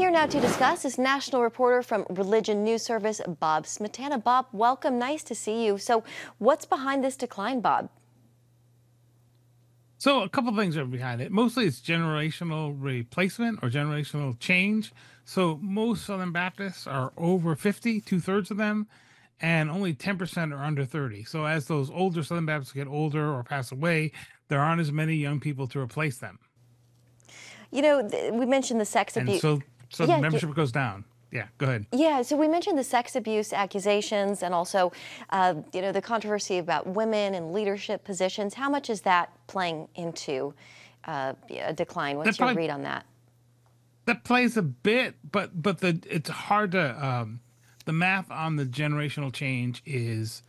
Here now to discuss is national reporter from Religion News Service, Bob Smietana. Bob, welcome. Nice to see you. So what's behind this decline, Bob? So a couple things are behind it. Mostly it's generational replacement or generational change. So most Southern Baptists are over 50, two-thirds of them, and only 10% are under 30. So as those older Southern Baptists get older or pass away, there aren't as many young people to replace them. You know, we mentioned the sex And abuse. so the membership goes down. Yeah, go ahead. Yeah, so we mentioned the sex abuse accusations and also, the controversy about women in leadership positions. How much is that playing into a decline? What's your read on that? That plays a bit, but it's hard to the math on the generational change is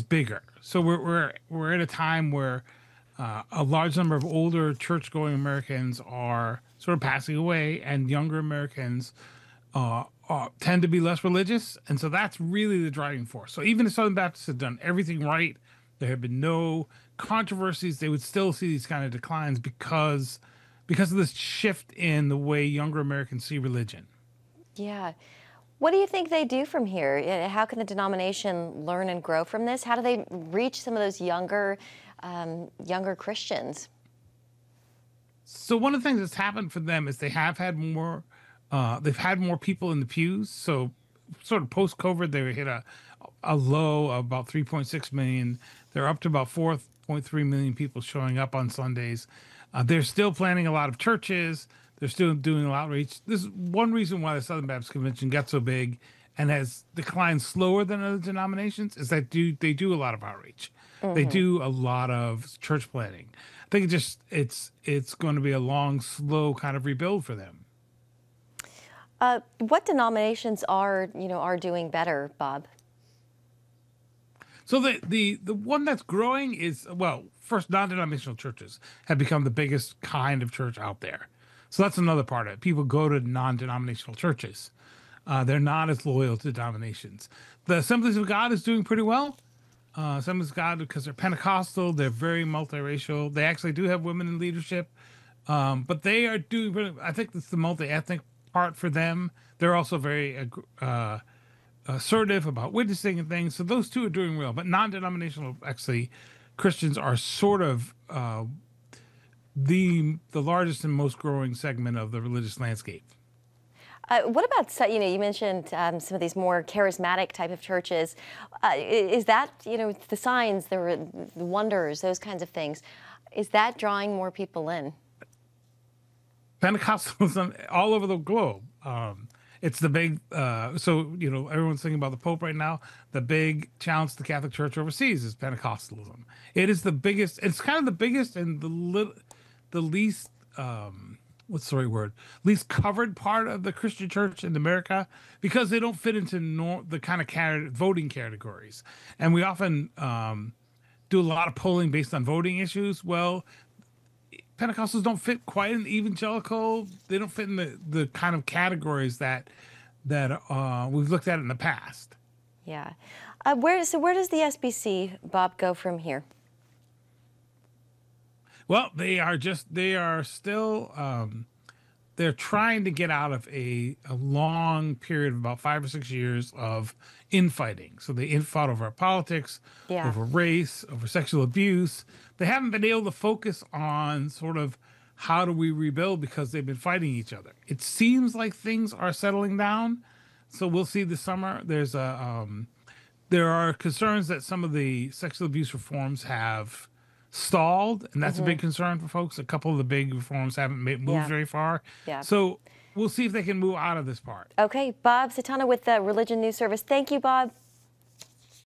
bigger. So we're at a time where a large number of older church-going Americans are sort of passing away, and younger Americans tend to be less religious, and so that's really the driving force. So even if Southern Baptists have done everything right, there have been no controversies, they would still see these kind of declines because of this shift in the way younger Americans see religion. Yeah. What do you think they do from here? How can the denomination learn and grow from this? How do they reach some of those younger Christians? So one of the things that's happened for them is they have had more, they've had more people in the pews. So sort of post-COVID, they hit a low of about 3.6 million. They're up to about 4.3 million people showing up on Sundays. They're still planning a lot of churches. They're still doing a lot of outreach. This is one reason why the Southern Baptist Convention got so big and has declined slower than other denominations is that they do a lot of outreach. They do a lot of church planning. I think it's going to be a long, slow kind of rebuild for them. What denominations are doing better, Bob? So the one that's growing is, well, first, non-denominational churches have become the biggest kind of church out there. So that's another part of it. People go to non-denominational churches. They're not as loyal to denominations. The Assemblies of God is doing pretty well. Assemblies of God, because they're Pentecostal, they're very multiracial. They actually do have women in leadership, but they are doing. I think that's the multi-ethnic part for them. They're also very assertive about witnessing and things. So those two are doing well. But non-denominational, actually, Christians are sort of the largest and most growing segment of the religious landscape. What about, you mentioned some of these more charismatic type of churches. Is that, the signs, the wonders, those kinds of things, is that drawing more people in? Pentecostalism all over the globe. It's the big, everyone's thinking about the Pope right now. The big challenge to the Catholic Church overseas is Pentecostalism. It is the biggest, it's kind of the biggest and the least, what's the right word? Least covered part of the Christian church in America because they don't fit into the kind of voting categories. And we often do a lot of polling based on voting issues. Well, Pentecostals don't fit quite in evangelical. They don't fit in the kind of categories that we've looked at in the past. Yeah. Where does the SBC, Bob, go from here? Well, they're trying to get out of a long period of about 5 or 6 years of infighting. So they infought over politics, over race, over sexual abuse. They haven't been able to focus on sort of how do we rebuild because they've been fighting each other. It seems like things are settling down. So we'll see this summer. There are concerns that some of the sexual abuse reforms have stalled, and that's a big concern for folks. A couple of the big reforms haven't moved very far. Yeah. So we'll see if they can move out of this part. Okay, Bob Smietana with the Religion News Service. Thank you, Bob.